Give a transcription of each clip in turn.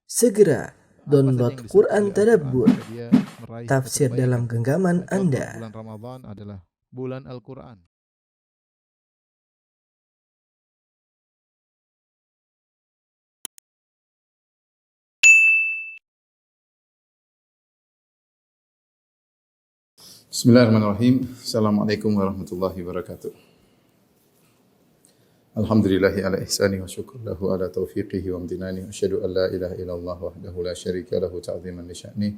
Segera download Apa saja yang Quran disebut oleh Tadabbur, Al-Quran jika dia meraih tafsir kebaikan. dalam genggaman Contoh, Anda. bulan Ramadan adalah bulan Al-Quran. Bismillahirrahmanirrahim. Assalamualaikum warahmatullahi wabarakatuh. Alhamdulillahi ala ihsani wa syukur lahu ala taufiqihi wa amtinani. Asyhadu an la ilaha illallah wahdahu la syarika lahu ta'ziman li sya'ni.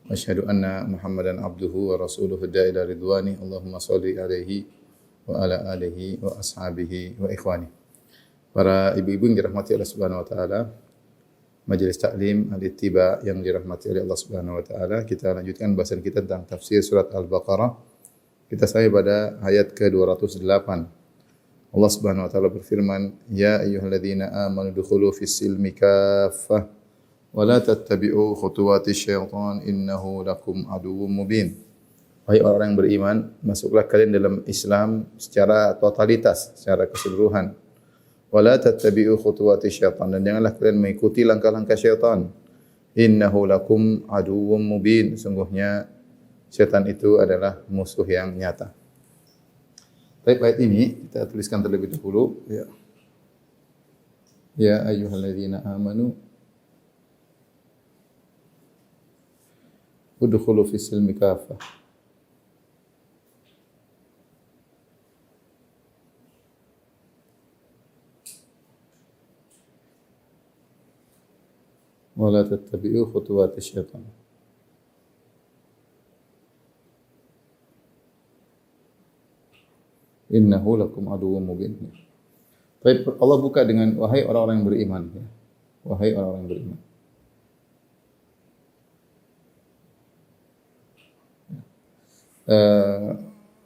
Asyhadu anna Muhammadan abduhu wa rasuluhu da'ila ridwani. Allahumma shalli alaihi wa ala alihi wa ashabihi wa ikhwani. Para ibu-ibu yang dirahmati Allah Subhanahu wa taala, Majelis Taklim Al-Ittiba yang dirahmati oleh Allah Subhanahu wa taala, kita lanjutkan bahasan kita tentang tafsir surat Al-Baqarah. Kita sampai pada ayat ke-208. Allah Subhanahu wa taala berfirman, "Ya ayyuhalladzina amanu dukhulu fis-silmi kaffah wa la tattabi'u khutuwatisy syaitan innahu lakum aduwwum mubin." Wahai orang yang beriman, masuklah kalian dalam Islam secara totalitas, secara keseluruhan. Wala tattabi'u khutuwati syaitan, dan janganlah kalian mengikuti langkah-langkah syaitan. Innahu lakum aduwwum mubin, sungguhnya syaitan itu adalah musuh yang nyata. Baik, ayat ini kita tuliskan terlebih dahulu, ya. Ya ayyuhalladzina amanu udkhulu fis-silmi kaffah. Wala tattabi'u khutuwati syaitan. Innahu lakum aduwwum mubin. Baik, Allah buka dengan wahai orang-orang yang beriman, ya. Wahai orang-orang yang beriman.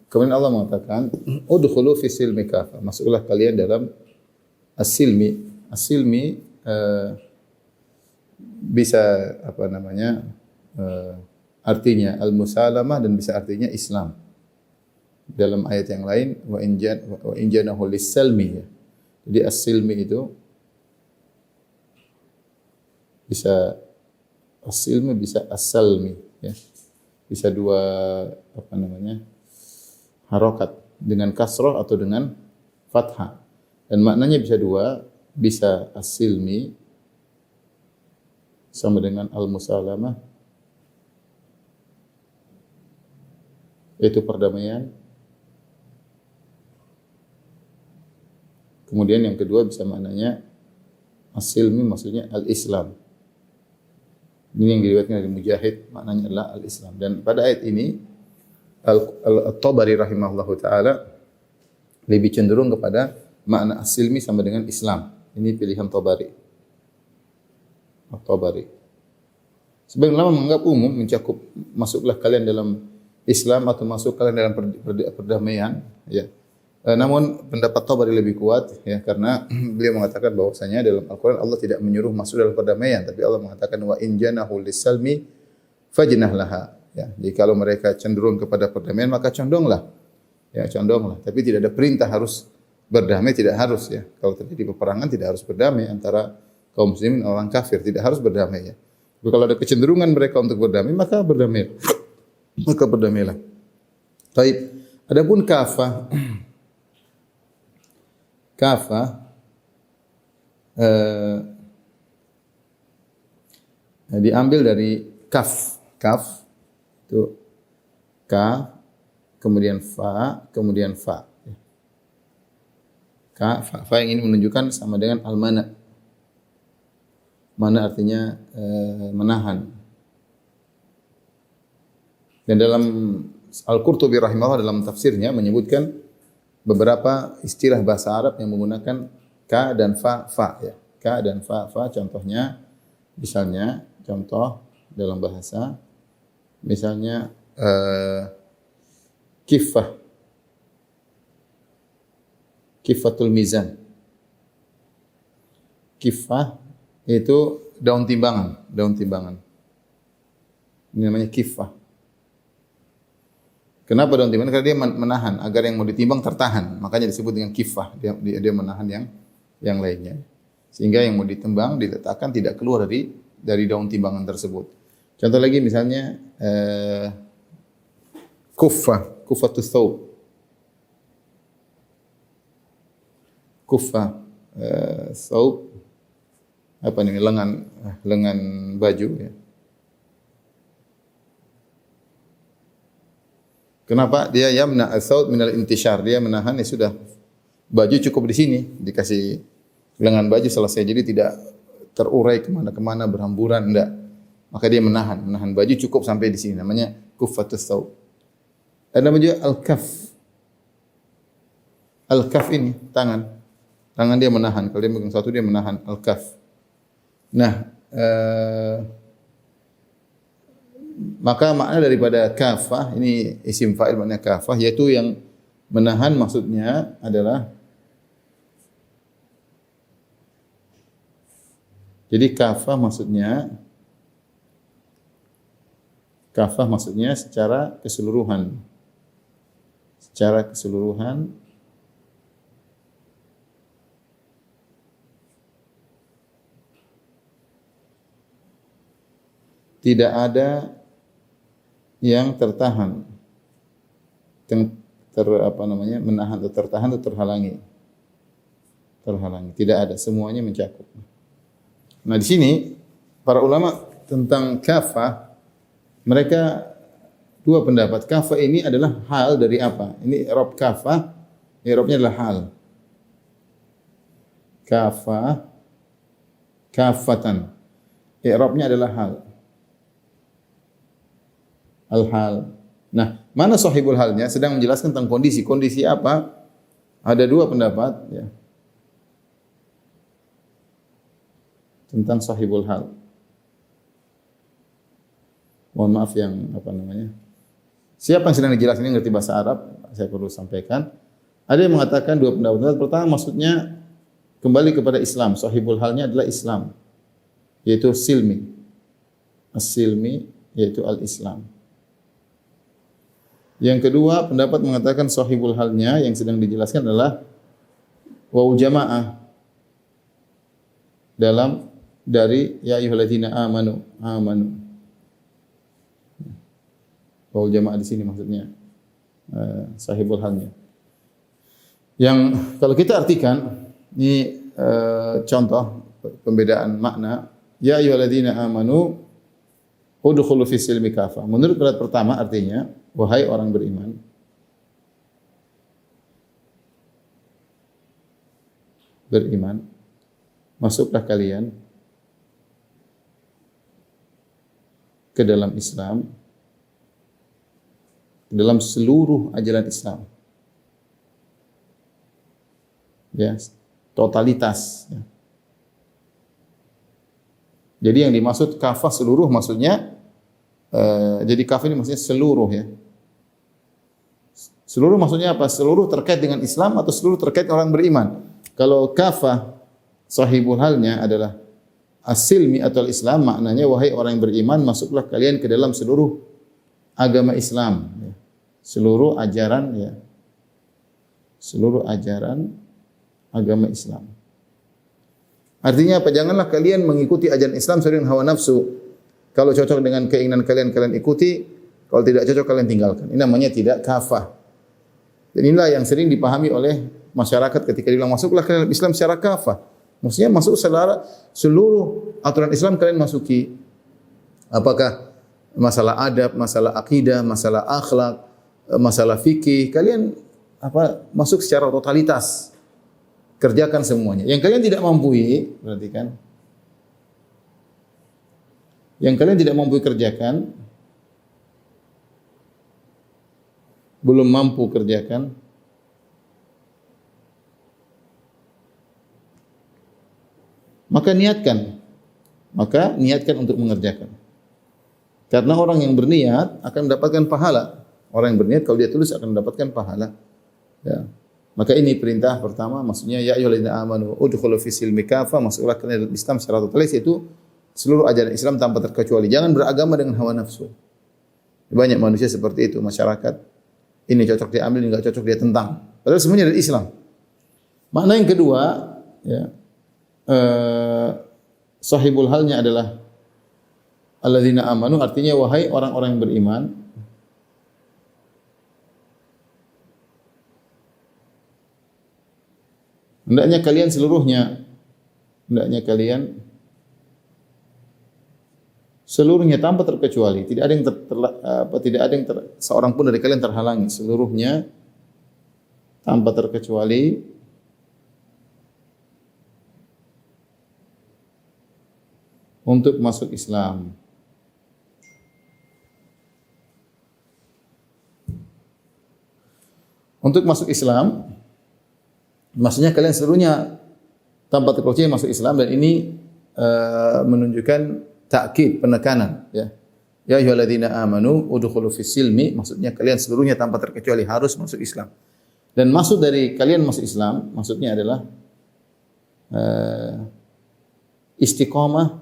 Kemudian Allah mengatakan, udkhulu fis silmi kafah. Masuklah kalian dalam as-silmi. As-silmi bisa apa namanya? Artinya al-musalamah dan bisa artinya Islam. Dalam ayat yang lain wa in janahu lis-salmi, ya. Jadi as-silmi itu bisa as-silmi bisa as-salmi, ya. Bisa dua apa namanya? Harokat dengan kasroh atau dengan fathah. Dan maknanya bisa dua, bisa as-silmi sama dengan al-musalamah, yaitu perdamaian. Kemudian yang kedua bisa maknanya as-silmi, maksudnya al-Islam. Ini yang diriwayatkan dari Mujahid, maknanya adalah al-Islam. Dan pada ayat ini Al-Tabari rahimahullahu taala lebih cenderung kepada makna as-silmi sama dengan Islam. Ini pilihan Tabari. At-Tabari. Sebagian ulama menganggap umum, mencakup masuklah kalian dalam Islam atau masuk kalian dalam perdamaian, ya. Namun pendapat Tabari lebih kuat, ya, karena beliau mengatakan bahwasanya dalam Al-Qur'an Allah tidak menyuruh masuk dalam perdamaian, tapi Allah mengatakan wa in janahu lis-salmi fajnah laha. Ya, jadi kalau mereka cenderung kepada perdamaian maka condonglah. Ya, condonglah. Tapi tidak ada perintah harus berdamai, tidak harus, ya. Kalau terjadi peperangan tidak harus berdamai antara kaum muslimin dan orang kafir, tidak harus berdamai, ya. Tapi kalau ada kecenderungan mereka untuk berdamai maka berdamai. Maka berdamailah. Baik. Adapun kafah diambil dari kaf itu ka, kemudian fa, kemudian fa. Fa yang ini menunjukkan sama dengan al-mana. Mana artinya menahan. Dan dalam Al-Qurtubi rahimahullah dalam tafsirnya menyebutkan beberapa istilah bahasa Arab yang menggunakan ka dan fa, ya. Ka dan fa. Contohnya, misalnya, contoh dalam bahasa, misalnya kiffah, kiffatul mizan. Kiffah itu daun timbangan. Ini namanya kiffah. Kenapa daun timbangan? Karena dia menahan agar yang mau ditimbang tertahan. Makanya disebut dengan kiffah. Dia menahan yang lainnya. Sehingga yang mau ditimbang diletakkan tidak keluar dari dari daun timbangan tersebut. Contoh lagi misalnya kufatus thawb. Kuffah thawb apa ini lengan baju ya. Kenapa? Dia yamna as-thawb minal intishar, dia menahan ya sudah. Baju cukup di sini, dikasih lengan baju selesai, jadi tidak terurai kemana-kemana berhamburan, enggak. Maka dia menahan baju cukup sampai di sini, namanya kuffatus thawb. Ada nama juga al-kaf. Al-kaf ini tangan dia menahan, kalau dia megang satu dia menahan al-kaf. Nah, maka makna daripada kafah ini isim fa'il maknanya kafah, yaitu yang menahan maksudnya adalah, jadi kafah maksudnya secara keseluruhan. Secara keseluruhan tidak ada yang tertahan, menahan atau tertahan atau terhalangi. Tidak ada, semuanya mencakup. Nah, di sini para ulama tentang kafah, mereka dua pendapat. Kafah ini adalah hal dari apa? Ini i'rab kafah, i'rabnya adalah hal. Kafah, kafatan. I'rabnya adalah hal. Al-hal. Nah, mana sahibul halnya? Sedang menjelaskan tentang kondisi. Kondisi apa? Ada dua pendapat ya. Tentang sahibul hal. Mohon maaf yang siapa yang sedang dijelaskan ini ngerti bahasa Arab, saya perlu sampaikan. Ada yang mengatakan dua pendapat. Pertama maksudnya kembali kepada Islam. Sahibul halnya adalah Islam, yaitu silmi. As-silmi yaitu al-Islam. Yang kedua pendapat mengatakan sahibul halnya yang sedang dijelaskan adalah wawu jamaah dari ya ayyuhalladzina amanu. Wawu jamaah di sini maksudnya sahibul halnya. Yang kalau kita artikan ini contoh pembedaan makna ya ayyuhalladzina amanu udkhulu fis silmi kafah. Menurut pendapat pertama artinya wahai orang beriman, masuklah kalian ke dalam Islam, ke dalam seluruh ajaran Islam. Ya, totalitas. Ya. Jadi yang dimaksud kafah seluruh maksudnya, jadi kafah ini maksudnya seluruh ya. Seluruh maksudnya apa? Seluruh terkait dengan Islam atau seluruh terkait orang beriman. Kalau kafah sahibul halnya adalah as-silmi atau Islam, maknanya wahai orang yang beriman, masuklah kalian ke dalam seluruh agama Islam, ya. Seluruh ajaran ya. Seluruh ajaran agama Islam. Artinya apa? Janganlah kalian mengikuti ajaran Islam sesuai dengan hawa nafsu. Kalau cocok dengan keinginan kalian, kalian ikuti. Kalau tidak cocok, kalian tinggalkan. Ini namanya tidak kafah. Dan inilah yang sering dipahami oleh masyarakat ketika dibilang masuklah ke dalam Islam secara kafah. Maksudnya masuk seluruh aturan Islam kalian masuki. Apakah masalah adab, masalah akidah, masalah akhlak, masalah fikih, kalian masuk secara totalitas. Kerjakan semuanya. Yang kalian tidak mampu, perhatikan. Yang kalian tidak mampu kerjakan, belum mampu kerjakan, maka niatkan untuk mengerjakan. Karena orang yang berniat akan mendapatkan pahala. Orang yang berniat kalau dia tulus akan mendapatkan pahala. Ya. Maka ini perintah pertama, maksudnya ya ayyuhalladzina amanu udkhulu fis silmi kafah, masuklah ke dalam Islam secara totalis, yaitu seluruh ajaran Islam tanpa terkecuali. Jangan beragama dengan hawa nafsu. Banyak manusia seperti itu, masyarakat. Ini cocok diambil, ini enggak cocok dia tentang. Padahal semuanya dari Islam. Makna yang kedua, ya, sahibul halnya adalah alladzina amanu artinya wahai orang-orang yang beriman. Hendaknya kalian seluruhnya tanpa terkecuali, tidak ada yang seorang pun dari kalian terhalangi, seluruhnya tanpa terkecuali untuk masuk Islam. Untuk masuk Islam maksudnya kalian seluruhnya tanpa terkecuali masuk Islam, dan ini menunjukkan takkid, penekanan, ya. Ya ayyuhalladzina amanu udkhulu fis silmi, maksudnya kalian seluruhnya tanpa terkecuali harus masuk Islam. Dan maksud dari kalian masuk Islam maksudnya adalah istiqamah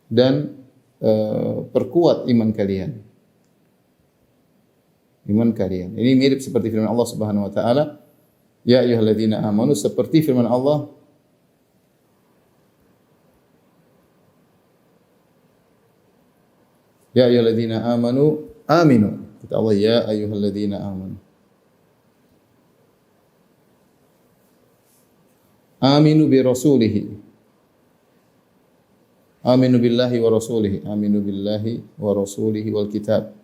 dan perkuat iman kalian. Iman kalian. Ini mirip seperti firman Allah Subhanahu wa taala, ya ayyuhalladzina amanu, seperti firman Allah ya ayyuhalladzina amanu aminu. Kata Allah, ya ayyuhalladzina amanu. Aminu bi rasulihi. Aminu billahi wa rasulihi. Aminu billahi wa rasulihi wal kitab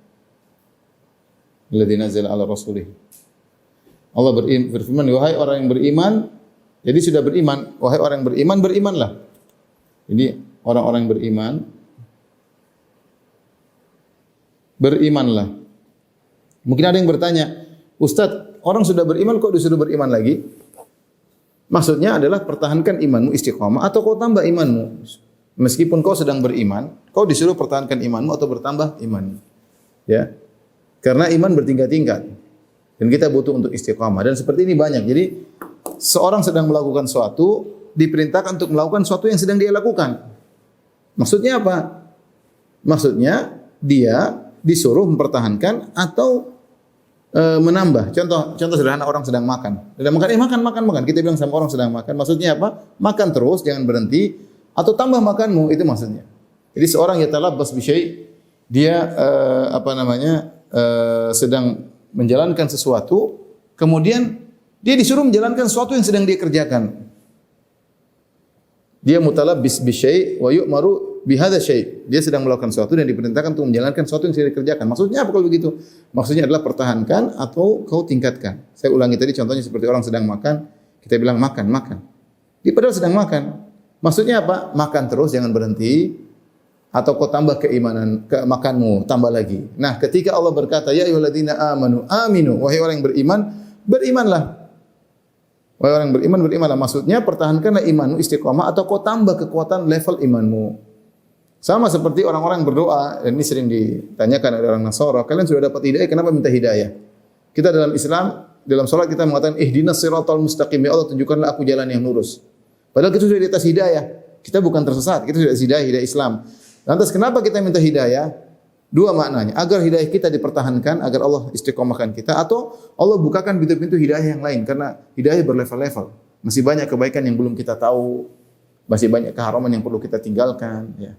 alladzi nazala ala rasulih. Allah berfirman, wahai orang yang beriman, jadi sudah beriman, wahai orang yang beriman, berimanlah. Jadi orang-orang yang berimanlah. Mungkin ada yang bertanya, Ustaz, orang sudah beriman kok disuruh beriman lagi? Maksudnya adalah pertahankan imanmu istiqamah atau kau tambah imanmu. Meskipun kau sedang beriman, kau disuruh pertahankan imanmu atau bertambah imanmu. Ya. Karena iman bertingkat-tingkat. Dan kita butuh untuk istiqamah. Dan seperti ini banyak. Jadi seorang sedang melakukan sesuatu, diperintahkan untuk melakukan sesuatu yang sedang dia lakukan. Maksudnya apa? Maksudnya dia disuruh mempertahankan atau menambah. Contoh sederhana, orang sedang makan. Sedang makan. Kita bilang sama orang sedang makan. Maksudnya apa? Makan terus, jangan berhenti. Atau tambah makanmu, itu maksudnya. Jadi seorang yatalabbas bisyai, dia sedang menjalankan sesuatu, kemudian dia disuruh menjalankan sesuatu yang sedang dia kerjakan. Dia mutalabbis bisyai wa yu'maru bihadza syai. Dia sedang melakukan sesuatu dan diperintahkan untuk menjalankan sesuatu yang sedang dikerjakan. Maksudnya apa kalau begitu? Maksudnya adalah pertahankan atau kau tingkatkan. Saya ulangi tadi contohnya seperti orang sedang makan, kita bilang makan. Dia padahal sedang makan. Maksudnya apa? Makan terus, jangan berhenti. Atau kau tambah keimanan, ke makanmu, tambah lagi. Nah, ketika Allah berkata, ya ayyuhalladzina amanu aminu, wahai orang yang beriman, berimanlah. Wahai orang yang beriman, berimanlah. Maksudnya pertahankanlah imanmu istiqamah atau kau tambah kekuatan level imanmu. Sama seperti orang-orang yang berdoa, dan ini sering ditanyakan oleh orang Nasara, kalian sudah dapat hidayah, kenapa minta hidayah? Kita dalam Islam, dalam salat kita mengatakan ihdinas siratal mustaqim, ya Allah tunjukkanlah aku jalan yang lurus. Padahal kita sudah di atas hidayah. Kita bukan tersesat, kita sudah hidayah Islam. Lantas kenapa kita minta hidayah? Dua maknanya. Agar hidayah kita dipertahankan, agar Allah istiqomahkan kita, atau Allah bukakan pintu-pintu hidayah yang lain. Karena hidayah berlevel-level. Masih banyak kebaikan yang belum kita tahu. Masih banyak keharaman yang perlu kita tinggalkan. Ya.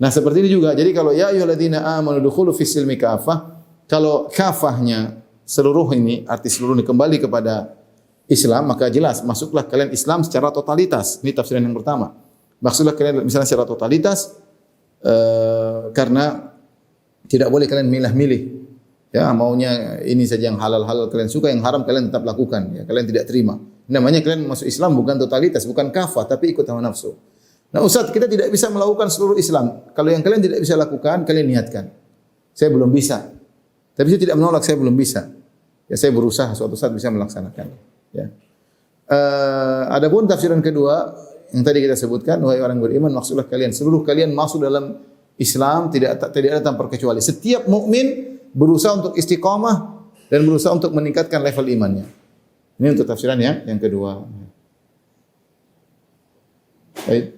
Nah seperti ini juga. Jadi kalau ya ayyuhalladzina amanu dukhulu fis silmi kafah, kalau kafahnya seluruh ini, arti seluruh ini kembali kepada Islam, maka jelas masuklah kalian Islam secara totalitas. Ini tafsiran yang pertama. Maksudlah kalian misalnya secara totalitas, karena tidak boleh kalian milah-milih. Ya, maunya ini saja yang halal kalian suka, yang haram kalian tetap lakukan. Ya, kalian tidak terima. Namanya kalian masuk Islam bukan totalitas, bukan kafah, tapi ikut hawa nafsu. Nah, Ustaz, kita tidak bisa melakukan seluruh Islam. Kalau yang kalian tidak bisa lakukan, kalian niatkan. Saya belum bisa. Tapi saya tidak menolak, saya belum bisa. Ya, saya berusaha suatu saat bisa melaksanakan. Ya. Adapun tafsiran kedua yang tadi kita sebutkan, wahai orang beriman, maksudlah kalian seluruh kalian masuk dalam Islam, tidak ada tanpa terkecuali. Setiap mukmin berusaha untuk istiqamah dan berusaha untuk meningkatkan level imannya. Ini untuk tafsiran yang kedua. Baik.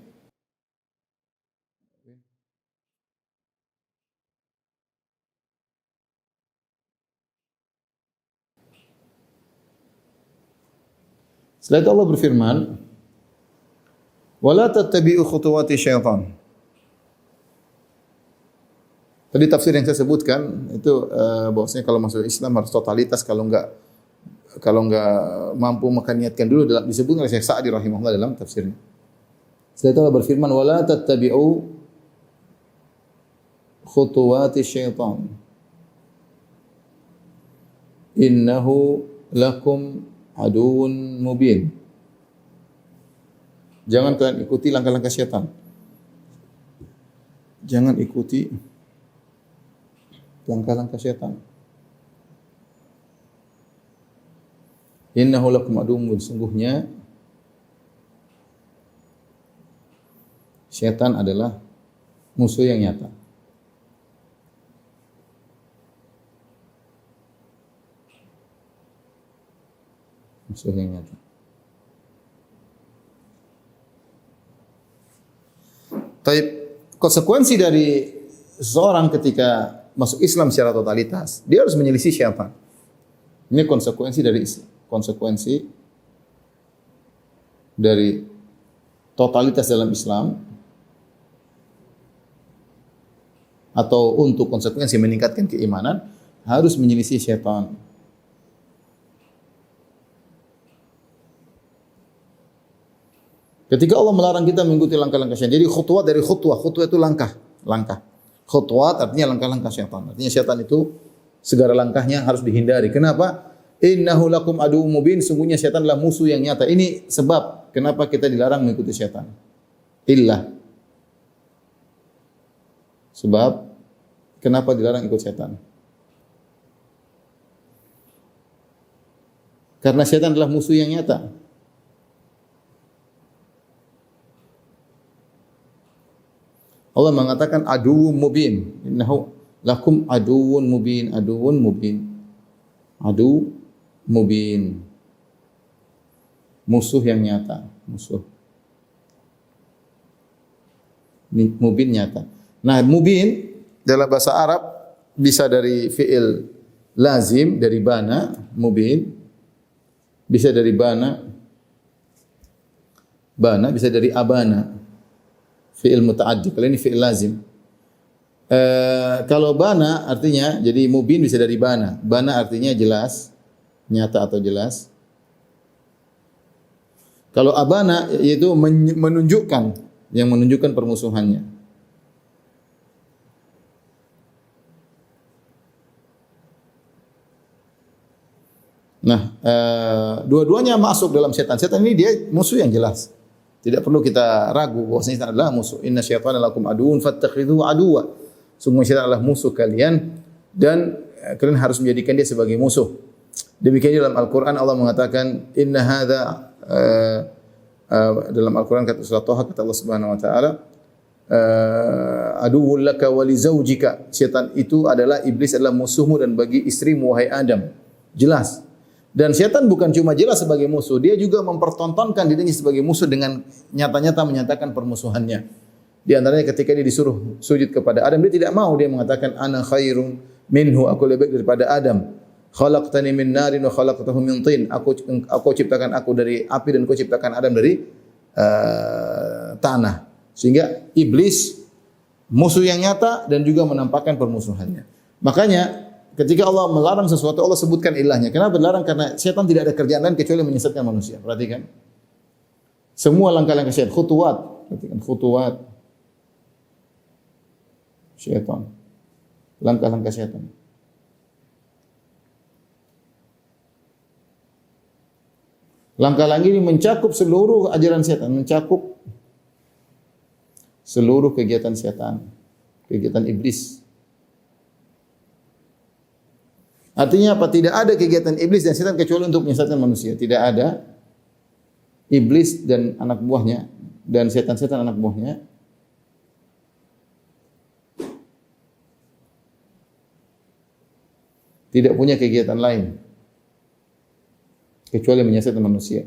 Setelah itu Allah berfirman, wala tattabi'u khutuwati syaitan. Tadi tafsir yang saya sebutkan itu bahwasanya kalau masuk Islam harus totalitas, kalau enggak mampu maka niatkan dulu, dalam disebutkan oleh Syekh Sa'di rahimahullah dalam tafsirnya. Setelah itu Allah berfirman wala tattabi'u khutuwati syaitan innahu lakum aduun mubin. Jangan kalian ikuti langkah-langkah syaitan. Jangan ikuti langkah-langkah syaitan. Innahu lakum aduun mubin. Sungguhnya syaitan adalah musuh yang nyata. Musuh yang nyata. Taib, konsekuensi dari seseorang ketika masuk Islam secara totalitas, dia harus menyelisih syaitan. Ini konsekuensi dari Islam. Konsekuensi dari totalitas dalam Islam, atau untuk konsekuensi meningkatkan keimanan, harus menyelisih syaitan. Ketika Allah melarang kita mengikuti langkah-langkah syaitan. Jadi khutwat dari khutwah itu langkah. Khutwat artinya langkah-langkah syaitan. Artinya syaitan itu segala langkahnya harus dihindari. Kenapa? Innahu lakum aduwwum mubin. Sungguhnya syaitan adalah musuh yang nyata. Ini sebab kenapa kita dilarang mengikuti syaitan. Sebab kenapa dilarang ikut syaitan? Karena syaitan adalah musuh yang nyata. Allah mengatakan aduwwum mubin. Innahu lakum aduwwun mubin. Adu mubin. Musuh yang nyata. Musuh. Mubin nyata. Nah, mubin dalam bahasa Arab bisa dari fi'il lazim, dari bana, mubin. Bisa dari bana, bisa dari abana. Fi'il muta'addi. Kalau ini fi'il lazim. Kalau bana artinya, jadi mubin bisa dari bana. Bana artinya jelas, nyata atau jelas. Kalau abana yaitu menunjukkan, yang menunjukkan permusuhannya. Nah, dua-duanya masuk dalam setan. Setan ini dia musuh yang jelas. Tidak perlu kita ragu bahwasanya setan adalah musuh. Inna syaitana lakum aduwwun fattakhidhuhu aduwwa. Sungguh syaitan adalah musuh kalian dan kalian harus menjadikan dia sebagai musuh. Demikian dalam Al-Qur'an Allah mengatakan inna hadza dalam Al-Qur'an kata surah Thaha kata Allah Subhanahu wa taala aduwwul laka wa li zaujika. Syaitan itu adalah iblis adalah musuhmu dan bagi istrimu wahai Adam. Jelas. Dan syaitan bukan cuma jelas sebagai musuh, dia juga mempertontonkan dirinya sebagai musuh dengan nyata-nyata menyatakan permusuhannya. Di antaranya ketika dia disuruh sujud kepada Adam, dia tidak mau, dia mengatakan ana khairun minhu, aku lebih baik daripada Adam. Khalaqtani min narin wa khalaqtahu min tin. Aku ciptakan aku dari api dan kau ciptakan Adam dari tanah. Sehingga iblis musuh yang nyata dan juga menampakkan permusuhannya. Makanya ketika Allah melarang sesuatu, Allah sebutkan ilahnya. Kenapa dilarang? Karena syaitan tidak ada kerjaan lain kecuali menyesatkan manusia. Perhatikan. Semua langkah-langkah syaitan, khutuwat syaitan. Langkah-langkah syaitan. Langkah-langkah ini mencakup seluruh ajaran syaitan, mencakup seluruh kegiatan syaitan, kegiatan iblis. Artinya apa? Tidak ada kegiatan iblis dan setan kecuali untuk menyesatkan manusia. Tidak ada iblis dan anak buahnya dan setan-setan anak buahnya tidak punya kegiatan lain kecuali menyesatkan manusia.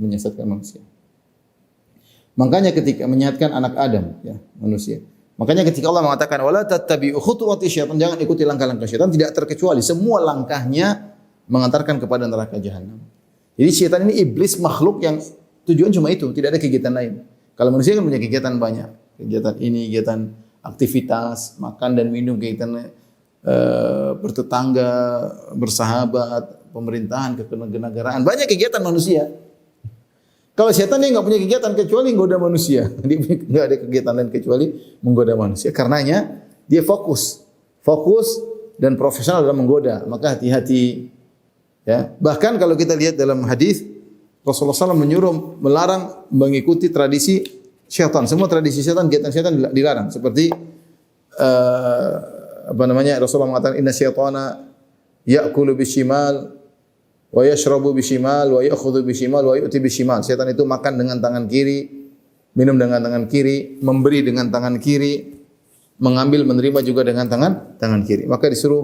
Menyesatkan manusia. Makanya ketika menyesatkan anak Adam, ya, manusia. Makanya ketika Allah mengatakan wala tattabi'u khutuwati syaitan, jangan ikuti langkah-langkah syaitan, tidak terkecuali semua langkahnya mengantarkan kepada neraka jahanam. Jadi syaitan ini iblis, makhluk yang tujuan cuma itu, tidak ada kegiatan lain. Kalau manusia kan punya kegiatan banyak. Kegiatan ini, kegiatan aktivitas, makan dan minum, kegiatan bertetangga, bersahabat, pemerintahan, kenegaraan. Banyak kegiatan manusia. Kalau setan dia nggak punya kegiatan kecuali menggoda manusia. Dia nggak ada kegiatan lain kecuali menggoda manusia. Karenanya dia fokus dan profesional dalam menggoda. Maka hati-hati. Ya. Bahkan kalau kita lihat dalam hadis Rasulullah SAW melarang mengikuti tradisi syaitan. Semua tradisi syaitan, kegiatan syaitan dilarang. Seperti Rasulullah mengatakan inna syaitana ya'kulu bishimal wa yashrabu bishimal wa ya'khudhu bishimal wa yu'ti bishimal. Syaitan itu makan dengan tangan kiri, minum dengan tangan kiri, memberi dengan tangan kiri, mengambil menerima juga dengan tangan kiri. Maka disuruh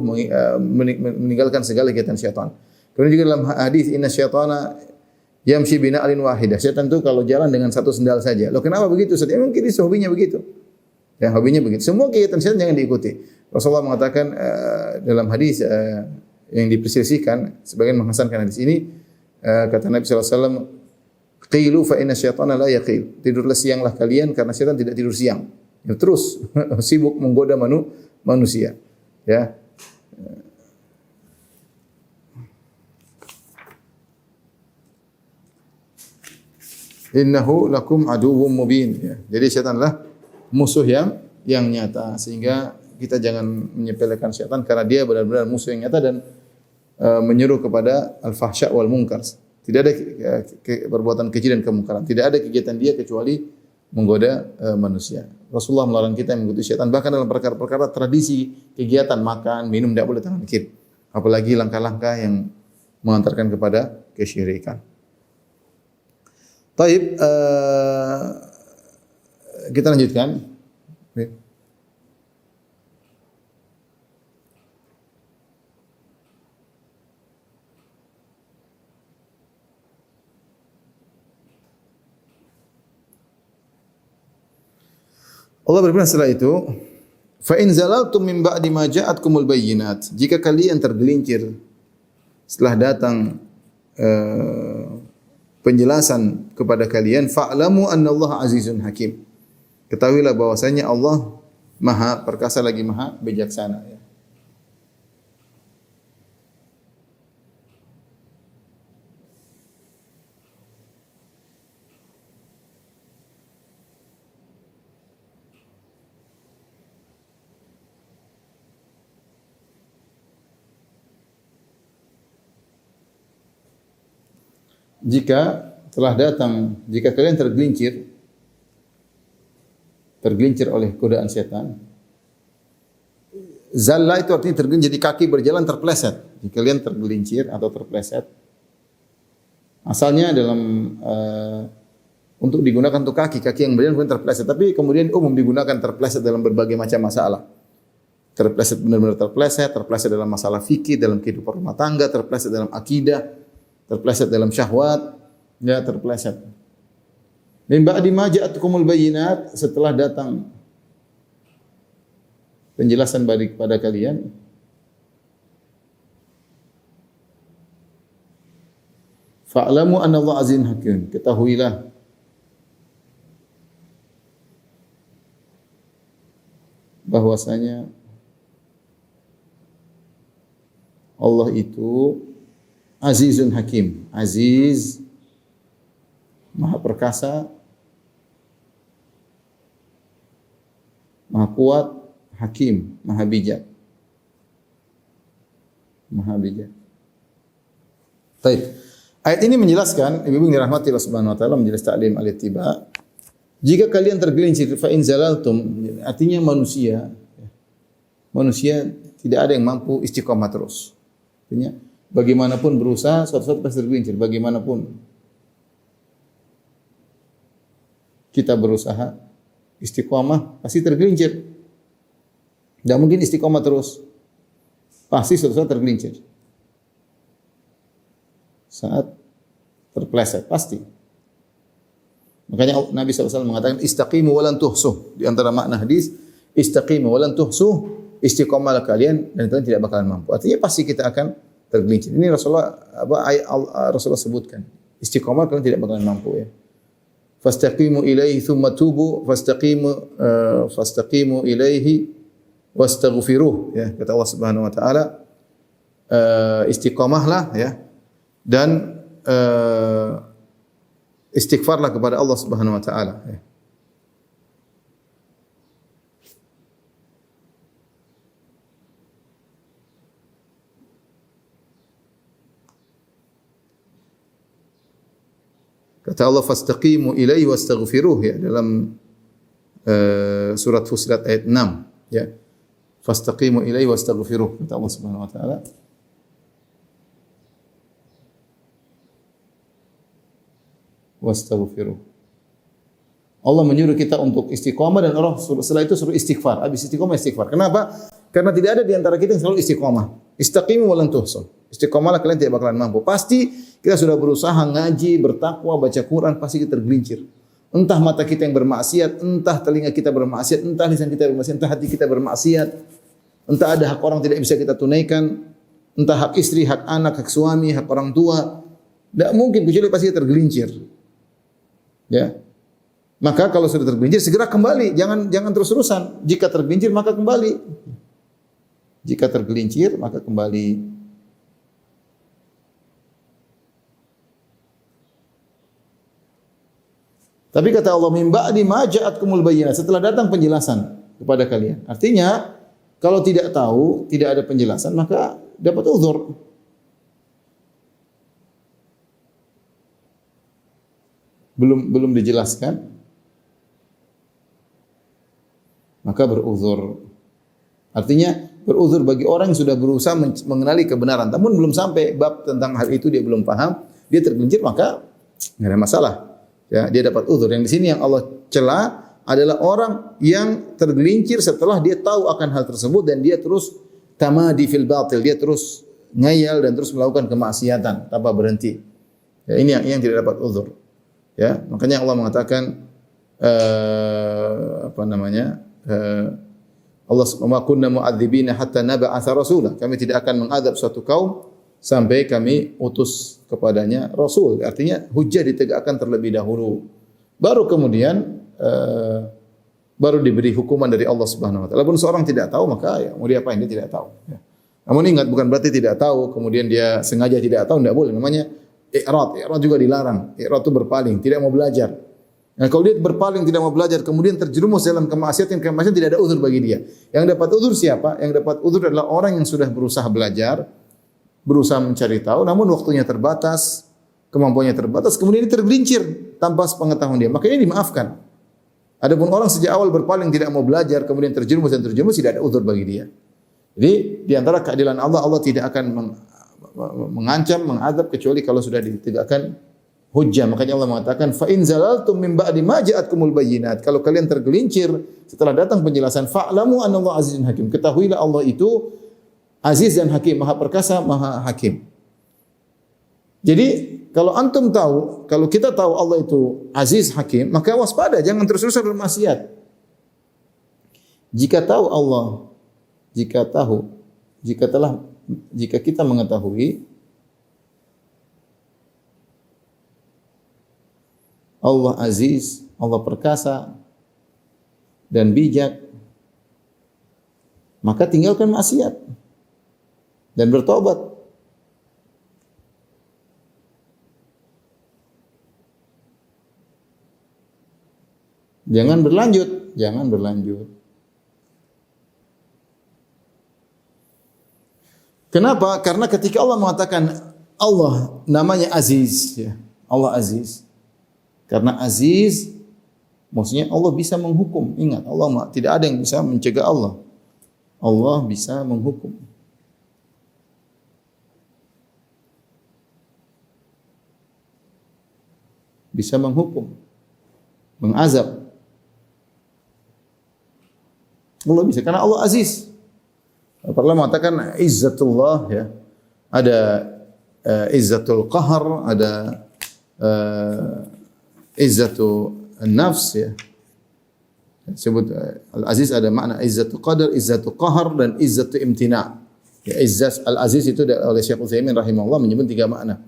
meninggalkan segala kegiatan syaitan. Kemudian juga dalam hadis inna syaitana yamshi bina'alin wahidah. Syaitan itu kalau jalan dengan satu sendal saja. Loh kenapa begitu? Memang kiri hobinya begitu. Ya, hobinya begitu. Semua kegiatan syaitan jangan diikuti. Rasulullah mengatakan dalam hadis yang diperselisihkan, sebagian menghasankan hadis ini, kata Nabi SAW, qilu fa inna syaitana la yaqil. Tidurlah sianglah kalian karena syaitan tidak tidur siang. Ya, terus sibuk menggoda manusia. Ya. Innahu lakum aduwwum mubin. Ya. Jadi syaitanlah musuh yang nyata, sehingga kita jangan menyepelekan syaitan karena dia benar-benar musuh yang nyata dan menyeru kepada al-fahsya wal munkar. Tidak ada perbuatan keji dan kemungkaran. Tidak ada kegiatan dia kecuali menggoda manusia. Rasulullah melarang kita mengikuti syaitan bahkan dalam perkara-perkara tradisi, kegiatan makan, minum tidak boleh tangan kiri. Apalagi langkah-langkah yang mengantarkan kepada kesyirikan. Taib, kita lanjutkan. Allah berfirman setelah itu, fa in zalaltum min ba'di ma ja'atkumul bayyinat. Jika kalian tergelincir setelah datang penjelasan kepada kalian, fa'lamu annallaha azizun hakim. Ketahuilah bahwasanya Allah Maha perkasa lagi Maha bijaksana, ya. Jika kalian tergelincir oleh godaan setan. Zalla itu artinya tergelincir, jadi kaki berjalan terpleset. Jika kalian tergelincir atau terpleset, asalnya dalam untuk digunakan untuk kaki yang berjalan kemudian terpleset, tapi kemudian umum digunakan terpleset dalam berbagai macam masalah. Terpleset benar-benar terpleset dalam masalah fikih, dalam kehidupan rumah tangga, terpleset dalam akidah, terpleset dalam syahwat, ya terpleset. Min ba'di ma ja'atkumul bayyinat, setelah datang penjelasan balik kepada kalian, fa'lamu anna Allah azizun hakim. Ketahuilah bahwasanya Allah itu Azizun Hakim. Aziz, Maha perkasa, Maha kuat, Hakim, Maha bijak. Maha bijak. Baik. Ayat ini menjelaskan, ibu-ibu yang dirahmati Allah Subhanahu wa taala, menjelaskan ta'lim al-ittiba. Jika kalian tergelincir fa in zalaltum, artinya manusia tidak ada yang mampu istiqamah terus. Artinya bagaimanapun berusaha, suatu-suatu pasti tergelincir. Bagaimanapun kita berusaha istiqamah, pasti tergelincir. Tidak mungkin istiqamah terus. Pasti suatu-suatu tergelincir. Saat terpleset, pasti. Makanya Nabi SAW mengatakan, istaqimu walan tuhsuh. Di antara makna hadis, istaqimu walan tuhsuh, istiqamahlah kalian dan kalian tidak bakalan mampu. Artinya pasti kita akan tergelincir. Ini Rasulullah sebutkan. Istiqamah kalian tidak bakalan mampu, ya. fastaqimu ilaihi thumma tubu fastaqimu ilaihi wastaghfiruh, ya, kata Allah Subhanahu wa taala, istiqamahlah, ya, dan istighfarlah kepada Allah Subhanahu wa taala, ya. Kata Allah fastaqimu ilaihi wastaghfiruh, ya, dalam surat Fussilat ayat 6, ya. Fastaqimu ilaihi wastaghfiruh, kata Allah Subhanahu wa taala. Wastaghfiruh. Allah menyuruh kita untuk istiqamah dan Allah setelah itu suruh istighfar. Habis istiqamah. Kenapa? Karena tidak ada di antara kita yang selalu istiqamah. Istaqimu wa lan tuhsun. Istiqamahlah, kalian tidak bakalan mampu. Pasti kita sudah berusaha ngaji, bertakwa, baca Quran, pasti kita tergelincir. Entah mata kita yang bermaksiat, entah telinga kita bermaksiat, entah lisan kita bermaksiat, entah hati kita bermaksiat. Entah ada hak orang tidak bisa kita tunaikan, entah hak istri, hak anak, hak suami, hak orang tua. Tidak mungkin, kecuali pasti kita tergelincir. Ya. Maka kalau sudah tergelincir segera kembali, jangan terus-terusan. Jika tergelincir maka kembali. Jika tergelincir maka kembali. Tapi kata Allah, min ba'di ma ja'atkumul bayyinah, setelah datang penjelasan kepada kalian. Artinya kalau tidak tahu, tidak ada penjelasan, maka dapat uzur. Belum dijelaskan, maka beruzur. Artinya beruzur bagi orang yang sudah berusaha mengenali kebenaran, namun belum sampai bab tentang hal itu, dia belum paham, dia tergelincir, maka enggak ada masalah. Ya, dia dapat uzur. Yang di sini yang Allah cela adalah orang yang tergelincir setelah dia tahu akan hal tersebut dan dia terus tamadi fil batil, dia terus ngayal dan terus melakukan kemaksiatan tanpa berhenti. Ya, ini yang tidak dapat uzur. Ya, makanya Allah mengatakan Allah ma kunna mu'adzibina hatta nab'atha rasula. Kami tidak akan mengadab suatu kaum sampai kami utus kepadanya rasul. Artinya hujjah ditegakkan terlebih dahulu. Baru kemudian baru diberi hukuman dari Allah Subhanahu wa taala. Walaupun seorang tidak tahu, maka ya mau diapain, dia tidak tahu, ya. Namun ingat, bukan berarti tidak tahu kemudian dia sengaja tidak tahu, tidak boleh. Namanya i'rad. I'rad juga dilarang. I'rad itu berpaling, tidak mau belajar. Nah, kalau dia berpaling tidak mau belajar kemudian terjerumus dalam kemaksiatan tidak ada uzur bagi dia. Yang dapat uzur siapa? Yang dapat uzur adalah orang yang sudah berusaha belajar, berusaha mencari tahu, namun waktunya terbatas, kemampuannya terbatas, kemudian dia tergelincir tanpa sepengetahuan dia. Maka ini dimaafkan. Adapun orang sejak awal berpaling tidak mau belajar, kemudian terjerumus, tidak ada uzur bagi dia. Jadi di antara keadilan Allah, Allah tidak akan mengancam, mengadab kecuali kalau sudah ditegakkan hujjah. Makanya Allah mengatakan, fa in zalaltum min ba'di ma ja'atkumul bayyinat. Kalau kalian tergelincir setelah datang penjelasan, fa'lamu anallahu azizun hakim. Ketahuilah Allah itu aziz dan hakim, maha perkasa, maha hakim. Jadi kalau antum tahu, kalau kita tahu Allah itu aziz hakim, maka waspada, jangan terus-terusan bermaksiat. Jika tahu Allah, jika kita mengetahui Allah aziz, Allah perkasa dan bijak, maka tinggalkan maksiat dan bertobat. Jangan berlanjut. Kenapa? Karena ketika Allah mengatakan Allah namanya aziz, ya. Allah aziz. Karena aziz maksudnya Allah bisa menghukum. Ingat, Allah tidak ada yang bisa mencegah Allah. Allah bisa menghukum. Bisa menghukum, mengazab. Allah bisa karena Allah aziz. Allah mengatakan izzatullah, ya. Ada izzatul qahar, ada izzatu nafs, ya. Sebut al-aziz ada makna izzatu qadar, izzatu qahar dan izzatu imtina. Ya, izzat al-aziz itu oleh Syekh Utsaimin rahimahullah menyebut tiga makna.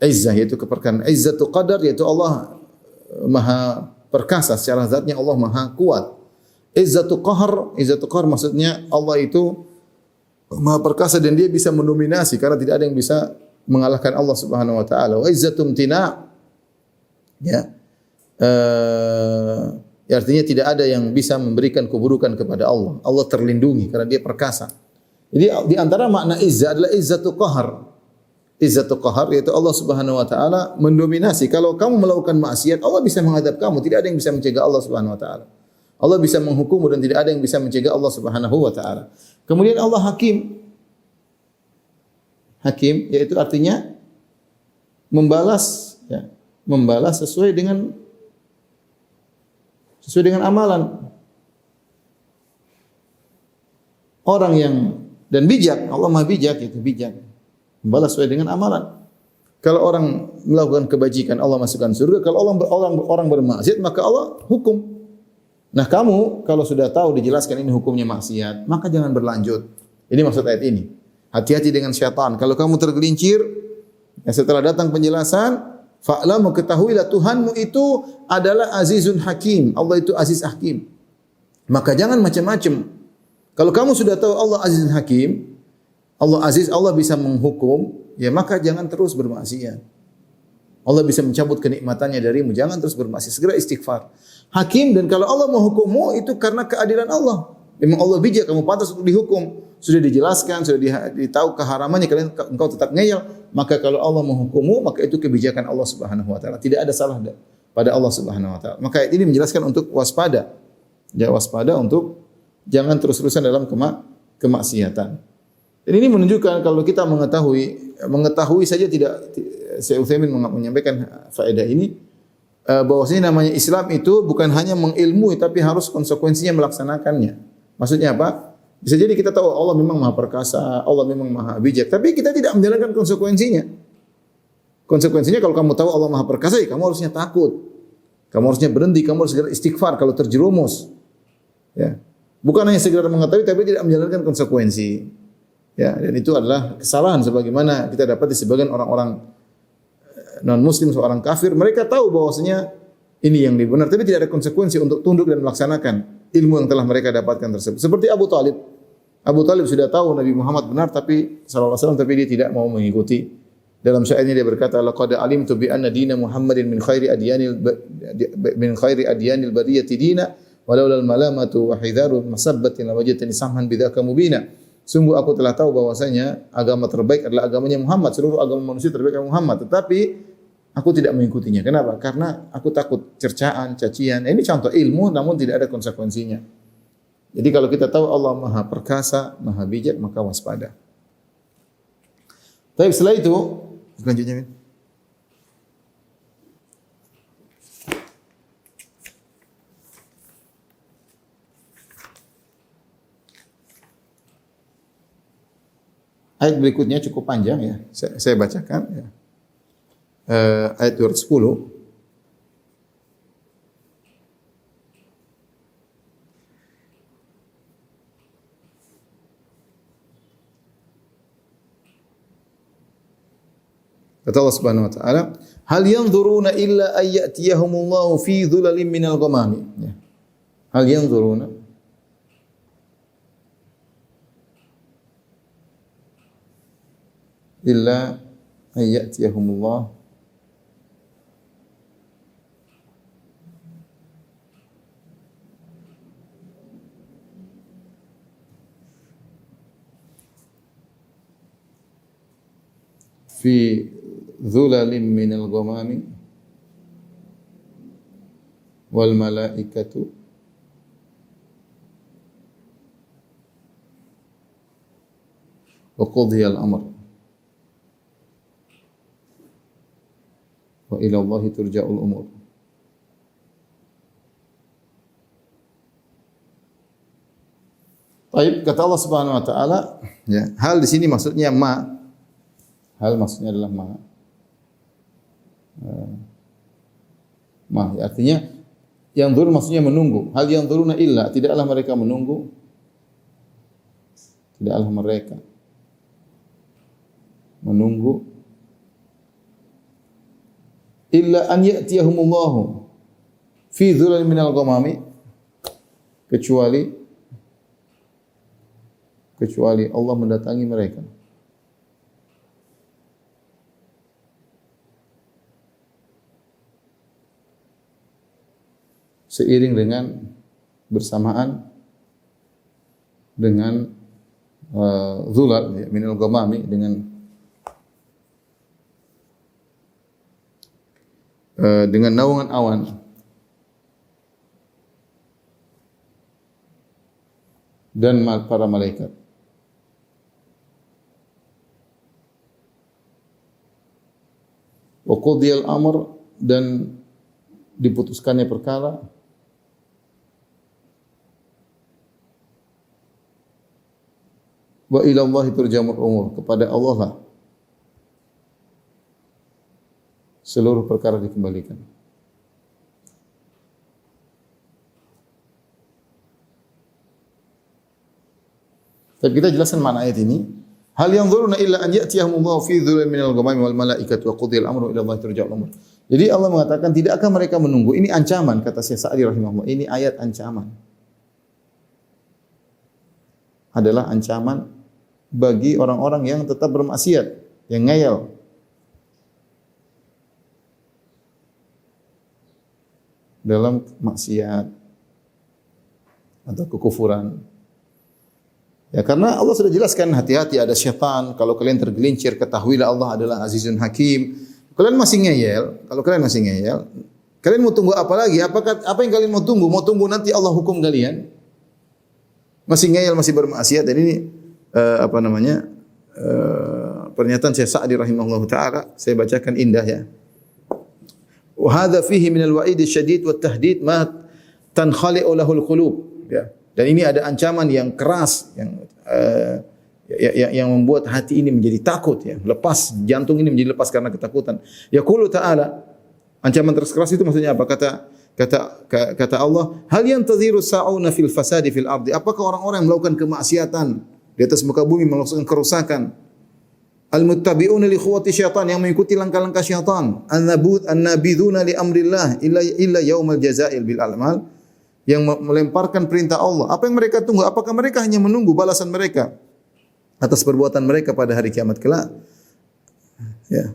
Izzah yaitu keperkasaan, izzatu qadar yaitu Allah maha perkasa, secara zatnya Allah maha kuat. Izzatu qahar maksudnya Allah itu maha perkasa dan dia bisa mendominasi karena tidak ada yang bisa mengalahkan Allah Subhanahu wa taala. Wa izzatu imtina, ya. Artinya tidak ada yang bisa memberikan keburukan kepada Allah. Allah terlindungi karena dia perkasa. Jadi di antara makna izzah adalah izzatu qahar. Izzatu qahar yaitu Allah Subhanahu wa taala mendominasi. Kalau kamu melakukan maksiat, Allah bisa menghadap kamu, tidak ada yang bisa mencegah Allah Subhanahu wa taala. Allah bisa menghukummu dan tidak ada yang bisa mencegah Allah Subhanahu wa taala. Kemudian Allah hakim. Hakim yaitu artinya membalas, ya, membalas sesuai dengan amalan. Orang yang dan bijak, Allah Maha bijak, itu bijak. Membalas sesuai dengan amalan. Kalau orang melakukan kebajikan, Allah masukkan surga. Kalau orang bermaksiat, maka Allah hukum. Nah, kamu kalau sudah tahu dijelaskan ini hukumnya maksiat, maka jangan berlanjut. Ini maksud ayat ini. Hati-hati dengan syaitan. Kalau kamu tergelincir, ya setelah datang penjelasan, fa'lamu, ketahuilah Tuhanmu itu adalah Azizun Hakim. Allah itu Aziz Hakim. Maka jangan macam-macam. Kalau kamu sudah tahu Allah Azizun Hakim, Allah Aziz, Allah bisa menghukum, ya maka jangan terus bermaksiat. Allah bisa mencabut kenikmatannya darimu, jangan terus bermaksiat, segera istighfar. Hakim, dan kalau Allah menghukummu itu karena keadilan Allah. Memang Allah bijak, kamu pantas untuk dihukum. Sudah dijelaskan, sudah ditahu keharamannya, kalian engkau tetap ngeyel, maka kalau Allah menghukummu, maka itu kebijakan Allah Subhanahu wa taala. Tidak ada salah pada Allah Subhanahu wa taala. Maka ini menjelaskan untuk waspada. Ya, waspada untuk jangan terus-terusan dalam kemaksiatan. Dan ini menunjukkan kalau kita mengetahui saja tidak, Syekh Utsaimin menyampaikan faedah ini, bahwasanya namanya Islam itu bukan hanya mengilmui tapi harus konsekuensinya melaksanakannya. Maksudnya apa? Bisa jadi kita tahu Allah memang maha perkasa, Allah memang maha bijak, tapi kita tidak menjalankan konsekuensinya. Konsekuensinya kalau kamu tahu Allah maha perkasa, ya kamu harusnya takut. Kamu harusnya berhenti, kamu harus segera istighfar kalau terjerumus. Ya. Bukan hanya sekedar mengetahui tapi tidak menjalankan konsekuensi. Ya, dan itu adalah kesalahan sebagaimana kita dapat di sebagian orang-orang non muslim, seorang kafir, mereka tahu bahwasanya ini yang benar tapi tidak ada konsekuensi untuk tunduk dan melaksanakan ilmu yang telah mereka dapatkan tersebut. Seperti Abu Talib. Abu Talib sudah tahu Nabi Muhammad benar tapi sallallahu alaihi wasallam, tapi dia tidak mau mengikuti. Dalam syairnya dia berkata, laqad alimtu bi anna dina Muhammadin min khairi adyanil bariyati dina walaula al malamatu wa hidharu masabbatin lawajadtani samhan bidzaka mubina. Sungguh aku telah tahu bahwasanya agama terbaik adalah agamanya Muhammad, seluruh agama manusia terbaik adalah Muhammad, tetapi aku tidak mengikutinya. Kenapa? Karena aku takut cercaan, cacian. Ini contoh ilmu namun tidak ada konsekuensinya. Jadi kalau kita tahu Allah Maha Perkasa, Maha Bijak, maka waspada. Tapi setelah itu, selanjutnya ayat berikutnya cukup panjang ya. Saya bacakan ya. Ayat 210. Kata Allah Subhanahu wa taala, "Hal yanzuruna illa ay ya'tiyahumullahu fi dhulalin minal ghamami." Ya. Hal yanzuruna illa ay ya'tiyahumullahu fi dhulalin minal ghamami wal malaikatu wa qudiya al-amr wa ila Allahi turja'ul umur. Baik, kata Allah Subhanahu wa taala, ya, hal di sini maksudnya ma. Hal maksudnya adalah ma. Artinya yang dzur maksudnya menunggu. Hal yang dzuruna illa, tidaklah mereka menunggu. Tidaklah mereka menunggu illa an ya'tiyahumullahu, fi dhulal minal ghamami, kecuali Allah mendatangi mereka. Seiring dengan bersamaan dengan zulal minal ghamami, dengan naungan awan dan para malaikat. Wa qudiyal amr, dan diputuskannya perkara. Wa ila Allahi turja'ul umur, kepada Allah lah seluruh perkara dikembalikan. Tapi kita jelaskan makna ayat ini. Hal yanzuruna illa an ya'tiyahumullahu fi dhulal minal ghamami wal malaikatu wa qudiyal amru ila Allahi turja'ul umur. Jadi Allah mengatakan tidak akan mereka menunggu. Ini ancaman, kata Syekh Sa'di rahimahullah. Ini ayat ancaman. Adalah ancaman bagi orang-orang yang tetap bermaksiat, yang ngeyel. Dalam maksiat atau kekufuran. Ya, karena Allah sudah jelaskan, hati-hati ada syaitan, kalau kalian tergelincir ketahuilah Allah adalah Azizun Hakim. Kalian masih ngeyel, kalian mau tunggu apa lagi? Apa yang kalian mau tunggu? Mau tunggu nanti Allah hukum kalian? Masih ngeyel, masih bermaksiat. Dan ini pernyataan Syekh Sa'di rahimahullahu taala, saya bacakan indah ya. Wa hadza fihi min al-wa'id asy-syadid wa at-tahdid ma tankhali'u lahu al-qulub, ya. Dan ini ada ancaman yang keras yang membuat hati ini menjadi takut, ya. Lepas, jantung ini menjadi lepas karena ketakutan. Yaqulu ta'ala, ancaman keras itu maksudnya apa? Kata Allah, hal yantaziru sa'una fil fasadi fil ardi. Apakah orang-orang yang melakukan kemaksiatan di atas muka bumi, melakukan kerusakan? Al-muttabi'una li khuwati syaitan, yang mengikuti langkah-langkah syaitan. An-nabidhuna li amrillah illa yaumal jazail bil amal, yang melemparkan perintah Allah. Apa yang mereka tunggu? Apakah mereka hanya menunggu balasan mereka atas perbuatan mereka pada hari kiamat kelak? Ya.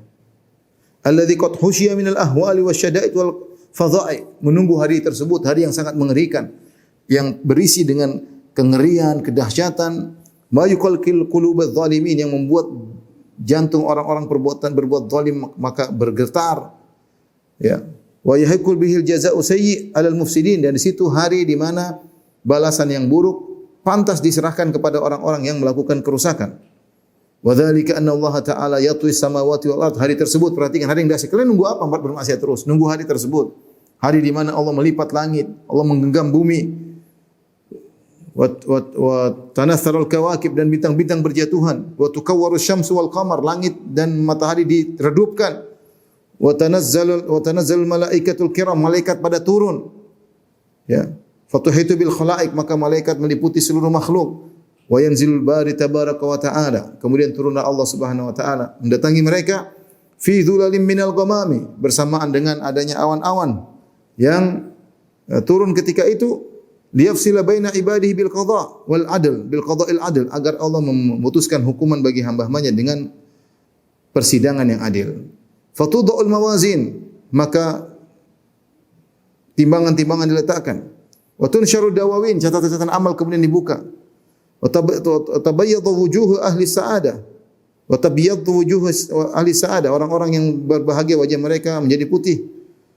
Alladzi qad husyiya minal ahwali wasyada'id wal fadha'i, menunggu hari tersebut, hari yang sangat mengerikan, yang berisi dengan kengerian, kedahsyatan. Ma yuqalqil qulubadz zalimin, yang membuat jantung orang-orang berbuat zalim maka bergetar. Ya. Wa yahiqul bihil jazaa'u sayyi' 'alal mufsidin, dan di situ hari di mana balasan yang buruk pantas diserahkan kepada orang-orang yang melakukan kerusakan. Wa dzalika anna Allah Ta'ala yatwi samawati wal ard, hari tersebut, perhatikan hari yang dahsyat. Kalian nunggu apa? Bermaksiat terus. Nunggu hari tersebut. Hari di mana Allah melipat langit, Allah menggenggam bumi. Wa tanatharul kawakib, dan bintang-bintang berjatuhan. Wa tukawwaru syamsu wal qamar, langit dan matahari diredupkan. Wa tanazzalul malaikatul kiram, malaikat pada turun. Ya. Fatuhitu bil khalaik, maka malaikat meliputi seluruh makhluk. Wa yanzilul bari tabaraka wa ta'ala, kemudian turunlah Allah Subhanahu wa taala mendatangi mereka fi dhulalim minal ghamami, bersamaan dengan adanya awan-awan yang turun ketika itu, liyafsila baina ibadihi bil qada wal adl, bil qada'il adl, agar Allah memutuskan hukuman bagi hamba-hambanya dengan persidangan yang adil. Fatudul mawazin, maka timbangan-timbangan diletakkan. Wa tunsyaru dawawin, catatan-catatan amal kemudian dibuka. Wa tabayyadu wujuhu ahli sa'adah. Wa tabayyadu wujuhu ahli sa'adah, orang-orang yang berbahagia wajah mereka menjadi putih.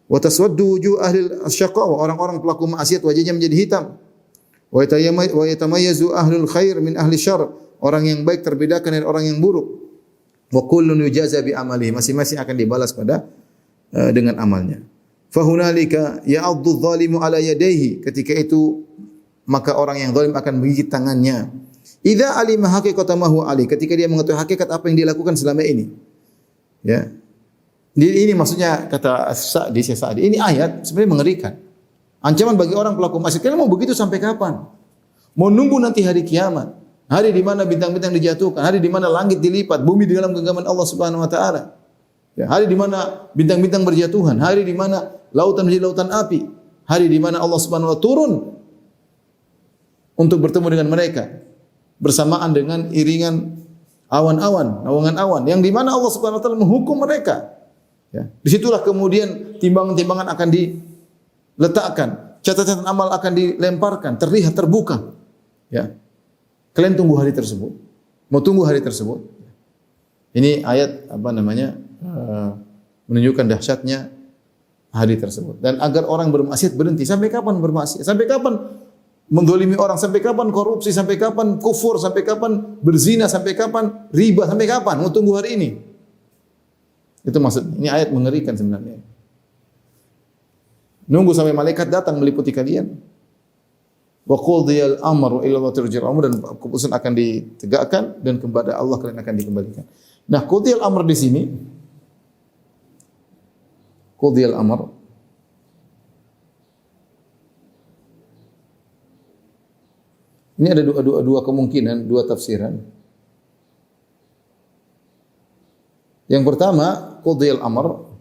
Wa taswaddu wujuh ahli asyaqawa, orang-orang pelaku maksiat wajahnya menjadi hitam. Wa yatamayyazu ahlul khair min ahli syarr, orang yang baik terbedakan dari orang yang buruk. Wa kullun yujaza bi amalihi, masing-masing akan dibalas dengan amalnya. Fahunalika ya'addu adh-dhalimu ala yadayhi, ketika itu maka orang yang zalim akan menggigit tangannya. Idza alima haqiqata ma huwa ali, ketika dia mengetahui hakikat apa yang dilakukan selama ini. Ya. Ini maksudnya kata Syekh Sa'di, ini ayat sebenarnya mengerikan. Ancaman bagi orang pelaku maksiat. Kalian mau begitu sampai kapan? Mau nunggu nanti hari kiamat, hari di mana bintang-bintang dijatuhkan, hari di mana langit dilipat, bumi di dalam genggaman Allah Subhanahu wa taala. Ya, hari di mana bintang-bintang berjatuhan, hari di mana lautan menjadi lautan api, hari di mana Allah Subhanahu wa taala turun untuk bertemu dengan mereka bersamaan dengan iringan naungan awan yang di mana Allah Subhanahu wa taala menghukum mereka. Ya. Disitulah kemudian timbangan-timbangan akan diletakkan, catatan amal akan dilemparkan, terlihat terbuka. Ya. Kalian tunggu hari tersebut. Mau tunggu hari tersebut. Ini ayat menunjukkan dahsyatnya hari tersebut. Dan agar orang bermaksiat berhenti. Sampai kapan bermaksiat? Sampai kapan mendzalimi orang? Sampai kapan korupsi? Sampai kapan kufur? Sampai kapan berzina? Sampai kapan riba? Sampai kapan? Mau tunggu hari ini? Itu maksudnya. Ini ayat mengerikan sebenarnya. Nunggu sampai malaikat datang meliputi kalian. Wa qudiyal amru ila Allah turja'ul amr, dan keputusan akan ditegakkan dan kepada Allah kalian akan dikembalikan. Nah, qudiyal amr di sini, qudiyal amr ini ada dua kemungkinan, dua tafsiran. Yang pertama, qudiyal amr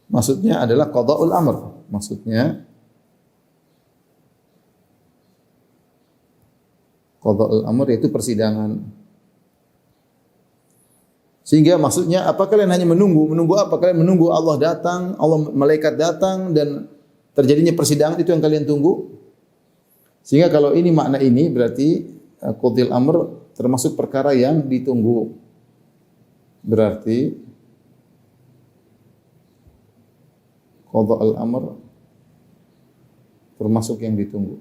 maksudnya adalah qada'ul amr. Maksudnya qada'ul amr yaitu persidangan. Sehingga maksudnya apa kalian hanya menunggu apa? Kalian menunggu Allah datang, malaikat datang dan terjadinya persidangan, itu yang kalian tunggu? Sehingga kalau ini makna ini berarti qadil amr termasuk perkara yang ditunggu. Berarti qada'ul amr termasuk yang ditunggu.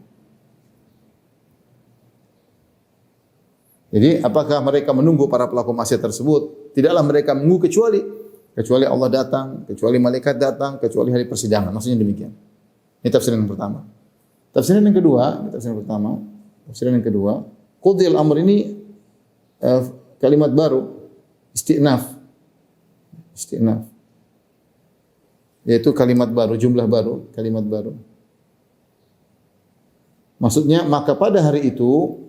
Jadi apakah mereka menunggu para pelaku maksiat tersebut? Tidaklah mereka menunggu kecuali Allah datang, kecuali malaikat datang, kecuali hari persidangan. Maksudnya demikian. Ini tafsiran yang pertama. Tafsiran yang kedua, qudil amr ini kalimat baru, istinaf. Yaitu kalimat baru, jumlah baru, kalimat baru. Maksudnya maka pada hari itu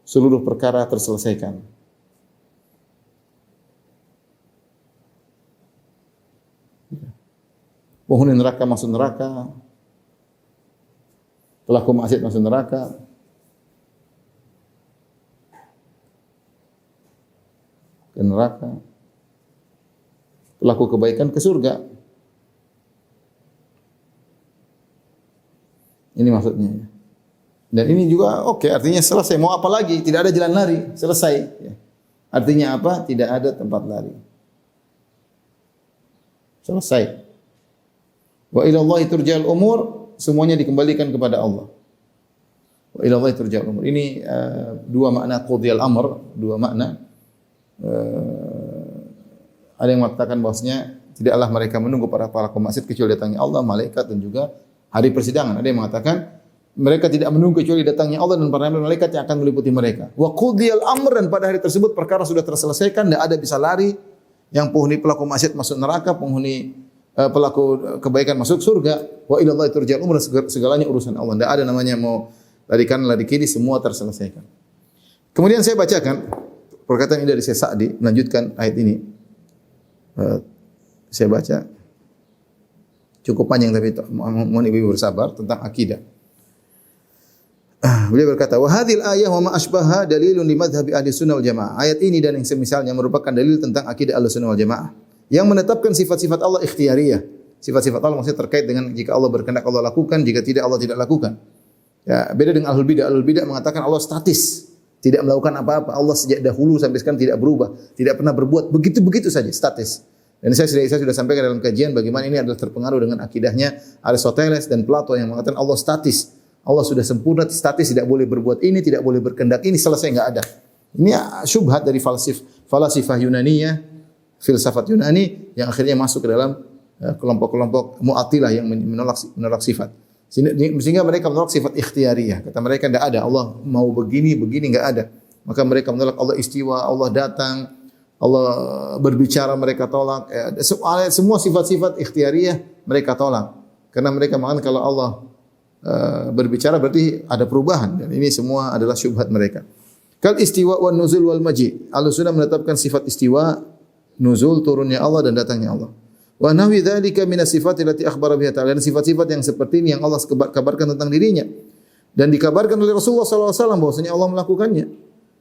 seluruh perkara terselesaikan. Penghuni neraka masuk neraka, pelaku maksiat masuk neraka, ke neraka, pelaku kebaikan ke surga. Ini maksudnya. Dan ini juga oke, artinya selesai. Mau apa lagi? Tidak ada jalan lari, selesai. Artinya apa? Tidak ada tempat lari. Selesai. Wa ila Allahi turja'ul umur, semuanya dikembalikan kepada Allah. Wa ila Allahi turja'ul umur. Ini dua makna qudiyal amr, dua makna. Ada yang mengatakan bahwasanya tidaklah mereka menunggu para pelaku maksiat kecuali datangnya Allah, malaikat dan juga hari persidangan. Ada yang mengatakan mereka tidak menunggu kecuali datangnya Allah dan para malaikat yang akan meliputi mereka. Wa qudiyal amr, dan pada hari tersebut perkara sudah terselesaikan, tidak ada bisa lari. Yang penghuni pelaku maksiat masuk neraka, penghuni pelaku kebaikan masuk surga. Wa ila Allahi turja'ul umur, segalanya urusan Allah. Tidak ada namanya mau lari kanan lari kiri, semua terselesaikan. Kemudian saya bacakan perkataan ini dari Syekh Sa'di, melanjutkan ayat ini. Saya baca cukup panjang tapi mohon ibu bersabar tentang akidah. Beliau berkata, "Wa hadhil ayah wa ma asbaha dalilun li madhhabi ahli sunnah wal jamaah." Ayat ini dan yang semisalnya merupakan dalil tentang akidah ahli sunnah wal jamaah yang menetapkan sifat-sifat Allah ikhtiyariyah. Sifat-sifat Allah maksudnya terkait dengan jika Allah berkehendak Allah lakukan, jika tidak Allah tidak lakukan. Ya, beda dengan ahlul bidah. Ahlul bidah mengatakan Allah statis, tidak melakukan apa-apa. Allah sejak dahulu sampai sekarang tidak berubah, tidak pernah berbuat, begitu-begitu saja, statis. Dan saya sudah sampaikan dalam kajian bagaimana ini adalah terpengaruh dengan akidahnya Aristoteles dan Plato yang mengatakan Allah statis. Allah sudah sempurna, statis, tidak boleh berbuat ini, tidak boleh berkehendak ini, selesai, enggak ada. Ini syubhat dari falasifah Yunaniyah, filsafat Yunani yang akhirnya masuk ke dalam kelompok-kelompok Mu'attilah yang menolak sifat. Sehingga mereka menolak sifat ikhtiyariyah. Kata mereka tidak ada, Allah mau begini enggak ada. Maka mereka menolak Allah istiwa, Allah datang, Allah berbicara mereka tolak. Semua sifat-sifat ikhtiyariyah mereka tolak. Karena mereka mengatakan kalau Allah berbicara berarti ada perubahan, dan ini semua adalah syubhat mereka. Kal istiwa wan nuzul wal maji. Ahlussunnah menetapkan sifat istiwa, nuzul turunnya Allah dan datangnya Allah. Wa nahwi dzalika min as-sifat allati akhbara biha ta'ala. Dan sifat-sifat yang seperti ini yang Allah kabarkan tentang dirinya dan dikabarkan oleh Rasulullah sallallahu alaihi wasallam bahwasanya Allah melakukannya.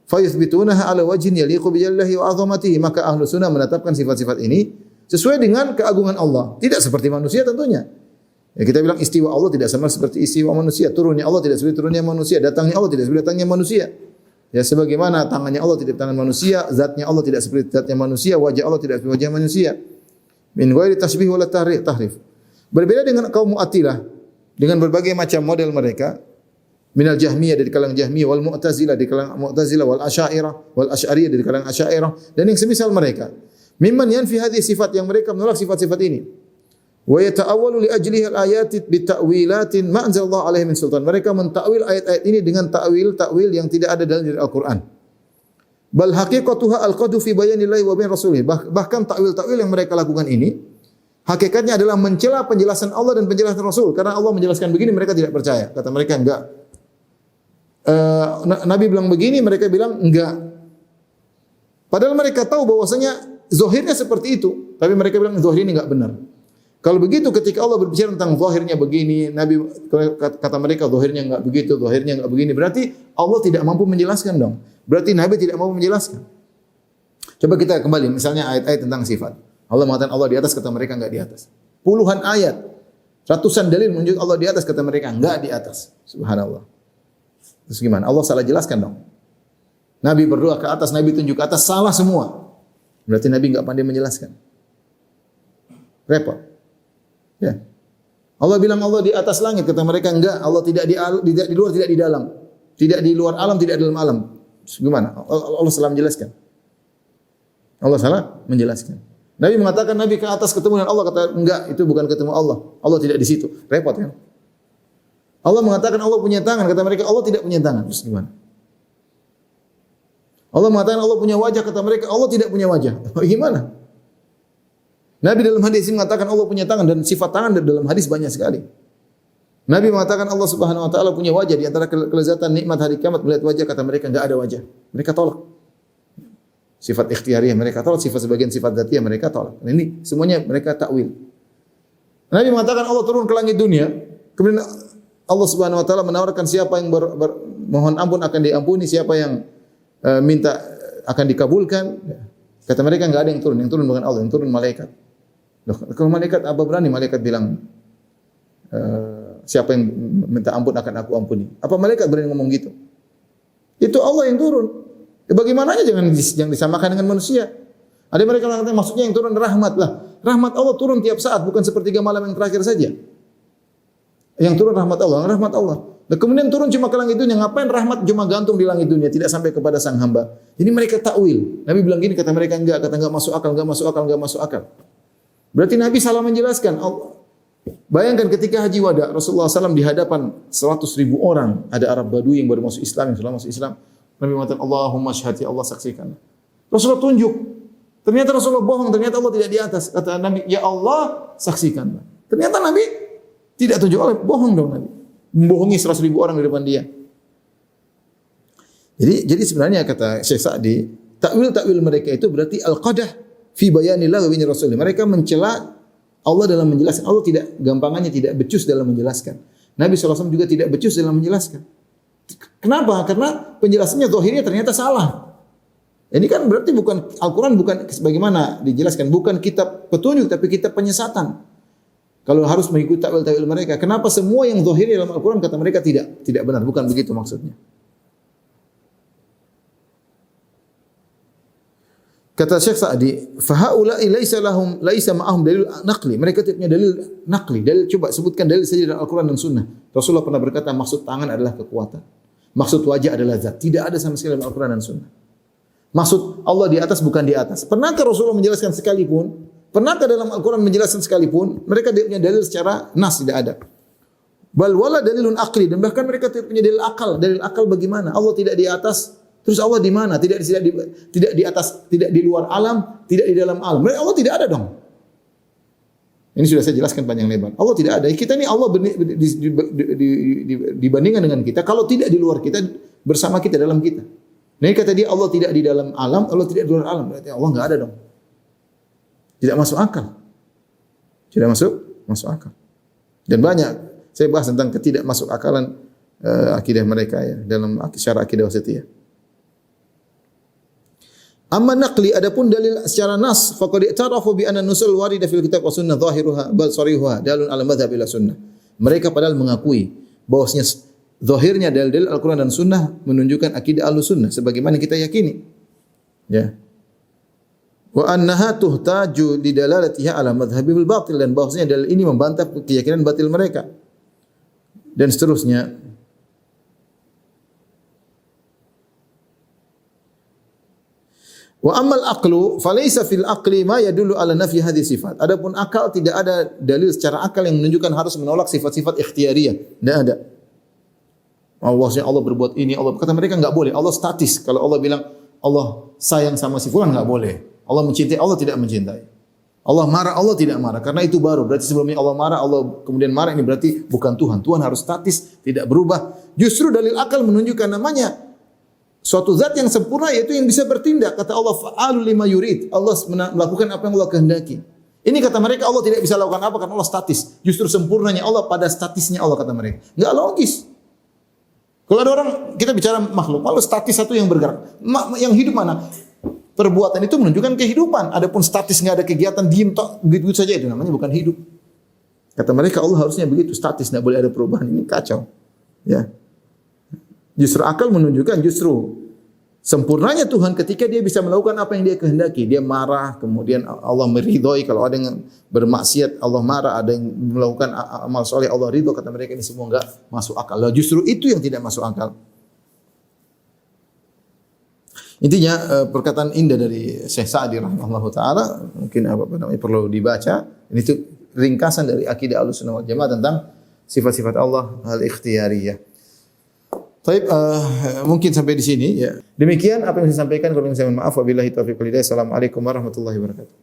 Fa yuthbitunaha ala wajhin yaliqu bi jallalihi wa 'azamatihi. Maka Ahlussunnah menetapkan sifat-sifat ini sesuai dengan keagungan Allah, tidak seperti manusia tentunya. Ya, kita bilang istiwa Allah tidak sama seperti istiwa manusia, turunnya Allah tidak seperti turunnya manusia, datangnya Allah tidak seperti datangnya manusia. Ya, sebagaimana tangannya Allah tidak tangan manusia, zatnya Allah tidak seperti zatnya manusia, wajah Allah tidak seperti wajah manusia. Min ghairi tasbih wala tahrif. Berbeda dengan kaum Mu'attilah dengan berbagai macam model mereka. Minal Jahmiyah dari kalangan Jahmiyah, wal Mu'tazilah dari kalangan Mu'tazilah, wal Asy'ariyah, wal Asy'ariyah dari kalangan Asy'ariyah dan yang semisal mereka. Mimman yanfi hadhihi sifat yang mereka menolak sifat-sifat ini. Wa yata'awwalu li ajlihi al-ayati bi ta'wilatin ma anzalallahu alaihi min sultan. Mereka mentakwil ayat-ayat ini dengan takwil yang tidak ada dalam Al-Qur'an. Bal haqiqatuha al-qadu fi bayanillahi wa bain rasulih. Bahkan takwil-takwil yang mereka lakukan ini hakikatnya adalah mencela penjelasan Allah dan penjelasan Rasul. Karena Allah menjelaskan begini mereka tidak percaya. Kata mereka enggak. Nabi bilang begini, mereka bilang enggak. Padahal mereka tahu bahwasanya zahirnya seperti itu, tapi mereka bilang zahir ini enggak benar. Kalau begitu ketika Allah berbicara tentang zahirnya begini, Nabi kata mereka zahirnya enggak begitu, zahirnya enggak begini, berarti Allah tidak mampu menjelaskan dong. Berarti Nabi tidak mampu menjelaskan. Coba kita kembali misalnya ayat-ayat tentang sifat. Allah mengatakan Allah di atas, kata mereka enggak di atas. Puluhan ayat, ratusan dalil menunjukkan Allah di atas, kata mereka enggak di atas. Subhanallah. Terus gimana? Allah salah jelaskan dong. Nabi berdoa ke atas, Nabi tunjuk ke atas, salah semua. Berarti Nabi enggak pandai menjelaskan. Repot. Ya. Allah bilang Allah di atas langit, kata mereka enggak, Allah tidak di luar, tidak di dalam. Tidak di luar alam, tidak dalam alam. Gimana? Allah salah menjelaskan. Allah salah menjelaskan. Nabi mengatakan Nabi ke atas ketemu dengan Allah, kata enggak, itu bukan ketemu Allah. Allah tidak di situ. Repot kan? Allah mengatakan Allah punya tangan, kata mereka Allah tidak punya tangan. Terus gimana? Allah mengatakan Allah punya wajah, kata mereka Allah tidak punya wajah. Gimana? Nabi dalam hadis ini mengatakan Allah punya tangan dan sifat tangan dalam hadis banyak sekali. Nabi mengatakan Allah Subhanahu wa taala punya wajah, di antara kelezatan nikmat hari kiamat melihat wajah, kata mereka enggak ada wajah. Mereka tolak. Sifat ikhtiyariyah mereka tolak, sifat sebagian sifat dzatiyah mereka tolak. Nah, ini semuanya mereka takwil. Nabi mengatakan Allah turun ke langit dunia, kemudian Allah Subhanahu wa taala menawarkan siapa yang mohon ampun akan diampuni, siapa yang minta akan dikabulkan. Kata mereka enggak ada yang turun bukan Allah, yang turun malaikat. Loh, kalau malaikat apa berani malaikat bilang siapa yang minta ampun akan aku ampuni? Apa malaikat berani ngomong gitu? Itu Allah yang turun. Ya bagaimananya jangan disamakan dengan manusia. Ada mereka yang mengatakan maksudnya yang turun rahmat lah. Rahmat Allah turun tiap saat, bukan sepertiga malam yang terakhir saja. Yang turun rahmat Allah, rahmat Allah. Dan kemudian turun cuma ke langit dunia. Ngapain rahmat cuma gantung di langit dunia, tidak sampai kepada sang hamba? Jadi mereka takwil. Nabi bilang gini, kata mereka enggak, kata enggak masuk akal, enggak masuk akal, enggak masuk akal. Berarti Nabi salah menjelaskan. Bayangkan ketika haji wada, Rasulullah SAW di hadapan 100.000 orang, ada Arab Badui yang baru masuk Islam, yang sudah masuk Islam. Nabi mengatakan, Allahumma syahati, Allah saksikan. Rasulullah tunjuk. Ternyata Rasulullah bohong, ternyata Allah tidak di atas. Kata Nabi, ya Allah saksikan. Ternyata Nabi tidak tunjuk Allah, bohong dong Nabi. Membohongi 100.000 orang di depan dia. Jadi sebenarnya kata Syekh Sa'di, takwil mereka itu berarti al-qadah fi bayanillah wa bin rasulih. Mereka mencela Allah dalam menjelaskan. Allah tidak gampangannya tidak becus dalam menjelaskan. Nabi SAW juga tidak becus dalam menjelaskan. Kenapa? Karena penjelasannya zahirnya ternyata salah. Ini kan berarti bukan Al-Quran, bukan sebagaimana dijelaskan, bukan kitab petunjuk tapi kitab penyesatan. Kalau harus mengikuti takwil-takwil mereka, kenapa semua yang zahir dalam Al-Quran kata mereka tidak benar, bukan begitu maksudnya. Kata Syekh Sa'di, fa haula'i laisa ma'ahum dalil naqli. Mereka tidak punya dalil naqli. Dalil, coba sebutkan dalil saja dalam Al-Quran dan Sunnah. Rasulullah pernah berkata maksud tangan adalah kekuatan. Maksud wajah adalah zat. Tidak ada sama sekali dalam Al-Quran dan Sunnah. Maksud Allah di atas bukan di atas. Pernahkah Rasulullah menjelaskan sekalipun? Pernahkah dalam Al-Quran menjelaskan sekalipun? Mereka tidak punya dalil secara nas, tidak ada. Bal wala dalilun aqli, dan bahkan mereka tidak punya dalil akal. Dalil akal bagaimana? Allah tidak di atas, terus Allah di mana? Tidak di atas, tidak di luar alam, tidak di dalam alam. Mereka Allah tidak ada dong. Ini sudah saya jelaskan panjang lebar. Allah tidak ada. Kita ini Allah dibandingkan dengan kita. Kalau tidak di luar kita, bersama kita dalam kita. Nah, kata dia Allah tidak di dalam alam, Allah tidak di luar alam. Berarti Allah enggak ada dong. Tidak masuk akal. Tidak masuk akal. Dan banyak saya bahas tentang ketidakmasuk akalan akidah mereka ya dalam syarah akidah wasithiyah. Amma naqli adapun dalil secara nas faqad i'tarafu bi anna nusul warida fil kitab wa sunnah zahiruha bal sarihuha dalun ala madhhab ila sunnah. Mereka padahal mengakui bahwasanya zahirnya dalil Al-Qur'an dan sunnah menunjukkan akidah Ahlussunnah sebagaimana kita yakini. Ya. Wa annaha tuhtaju di dalalatiha ala madhhabil batil dan bahwasanya dalil ini membantah keyakinan batil mereka. Dan seterusnya. Wa ammal aqlu falaysa fil aqli ma yadullu ala nafyi hadhihi sifat. Adapun akal tidak ada dalil secara akal yang menunjukkan harus menolak sifat-sifat ikhtiyariyah. Tidak ada. Allah berbuat ini, Allah kata mereka enggak boleh. Allah statis. Kalau Allah bilang Allah sayang sama si fulan enggak boleh. Allah mencintai, Allah tidak mencintai. Allah marah, Allah tidak marah. Karena itu baru. Berarti sebelumnya Allah marah, Allah kemudian marah. Ini berarti bukan Tuhan. Tuhan harus statis, tidak berubah. Justru dalil akal menunjukkan namanya suatu zat yang sempurna yaitu yang bisa bertindak. Kata Allah, fa'alu lima yurid. Allah melakukan apa yang Allah kehendaki. Ini kata mereka Allah tidak bisa lakukan apa karena Allah statis. Justru sempurnanya Allah pada statisnya Allah kata mereka. Enggak logis. Kalau ada orang kita bicara makhluk, kalau statis satu yang bergerak, yang hidup mana? Perbuatan itu menunjukkan kehidupan. Adapun statis enggak ada kegiatan, diem tok begitu saja itu namanya bukan hidup. Kata mereka Allah harusnya begitu statis, enggak boleh ada perubahan. Ini kacau. Ya. Justru akal menunjukkan justru sempurnanya Tuhan ketika dia bisa melakukan apa yang dia kehendaki. Dia marah, kemudian Allah meridhoi. Kalau ada yang bermaksiat, Allah marah. Ada yang melakukan amal soleh, Allah ridho. Kata mereka ini semua enggak masuk akal. Lalu justru itu yang tidak masuk akal. Intinya perkataan indah dari Syekh Sa'di rahimahullahu taala mungkin perlu dibaca. Ini itu ringkasan dari akidah Ahlussunnah wal Jamaah tentang sifat-sifat Allah al-ikhtiyariyah. Baik, mungkin sampai di sini ya. Demikian apa yang saya sampaikan. Kalau saya mohon maaf, wabillahi taufiq wal hidayah. Assalamualaikum warahmatullahi wabarakatuh.